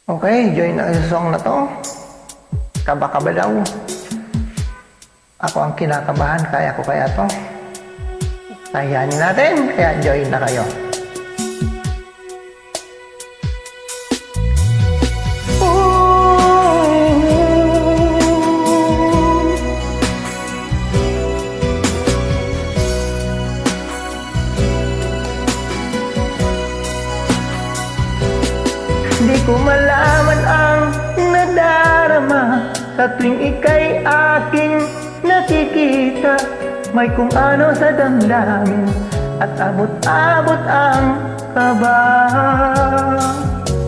Okay, join na sa song na to. Kaba-kaba daw. Ako ang kinakabahan, kaya ko kaya to. Kayanin natin, kaya join na kayo. Di ko malaman ang nadarama sa tuwing ika'y aking nakikita. May kung ano sa damdamin at abot-abot ang kaba.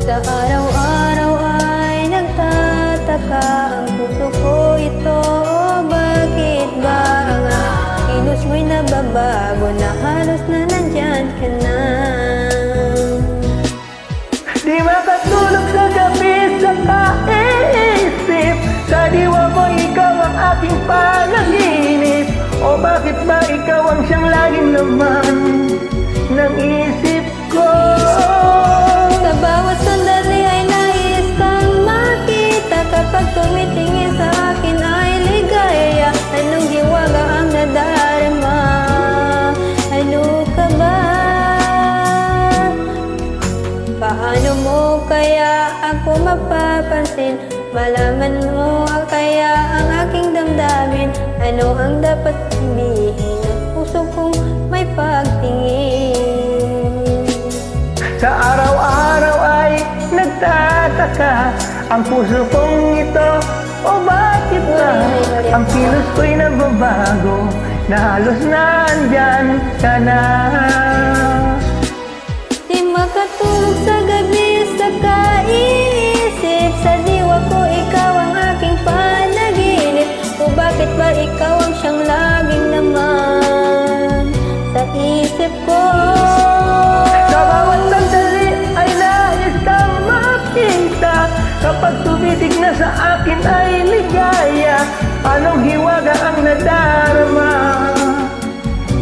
Sa araw-araw ay nagtataka ang puso ko ito. Bakit ba ang kilos mo'y nababago na halos na nandyan ka na? Di makatulog sa gabi sa kaisip. Sa diwa ko ikaw ang aking panaginip. O bakit ba ikaw ang siyang laging laman ng isip ko? Sa bawat sandali ay nais kang makita. Kapag tumitingin sa akin ay ligaya. Anong hiwaga ang nadarama? Ano ka ba? Paano mo kaya ako mapapansin? Malaman mo kaya ang aking damdamin? Ano ang dapat sabihin ng puso kong may pagtingin? Sa araw-araw ay nagtataka ang puso kong ito. O bakit ba ang kilos ko'y nababago na halos nandyan ka na? Di makatulog sa gabi sa kaisip. Sa diwa ko ikaw ang aking panaginip. O bakit ba ikaw ang siyang laging naman sa isip ko? Sa bawat sandali ay nais kang makita. Kapag tumitig na sa akin ay ligaya. Anong hiwaga ang nadarama?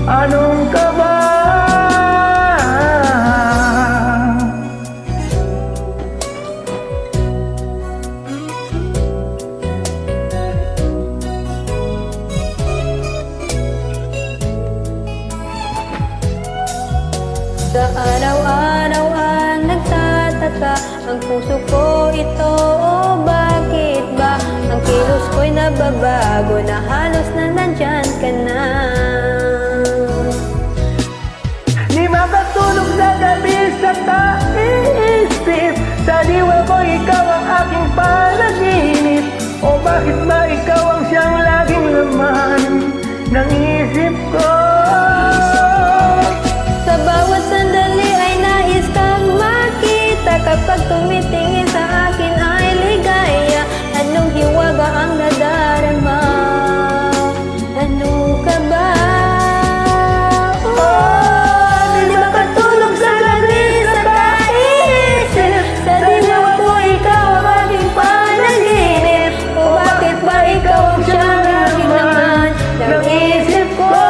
Anong kaba? Sa araw-araw ang nagtataka ang puso ko ito. O bakit ba ang kilos ko'y nababago na halos na nandyan ka na? Di makatulog sa gabi sa kaisip. Sa diwa ko ikaw ang aking panaginip. O bakit ba ikaw ang siyang laging laman ng isip ko? Sa bawat sandali ay nais kang makita. Kapag tumitingin sa akin ay ligaya. Anong hiwaga ang nadarama? Ano ka ba? Di makatulog sa gabi sa kaisip. Sa diwa ko ikaw ang aking panaginip. O bakit ba ikaw ang siyang laging laman ng isip ko?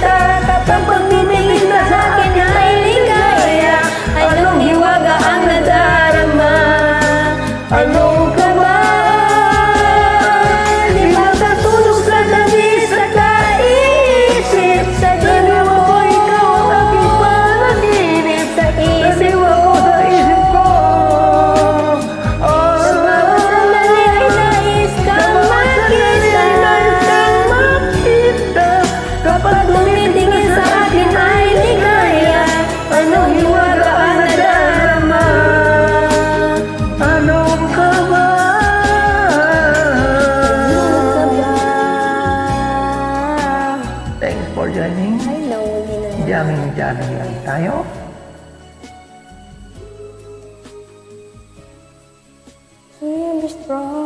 Kapag tumitingin na sa akin ay ligaya. Anong hiwaga ang nadarama? Ano ka ba? Di makatulog sa gabi sa kaisip. Sa diwa ko ikaw ang aking panaginip. Sa isip ko, Sa isip ko. Oh, sa bawat sandali ay nais kang makita. Kapag tumitingin sa akin ay ligaya. Anong hiwaga ang nadarama? anong kaba? Ano ka ba? Thanks for joining. I know, Jamming lang tayo. Be strong.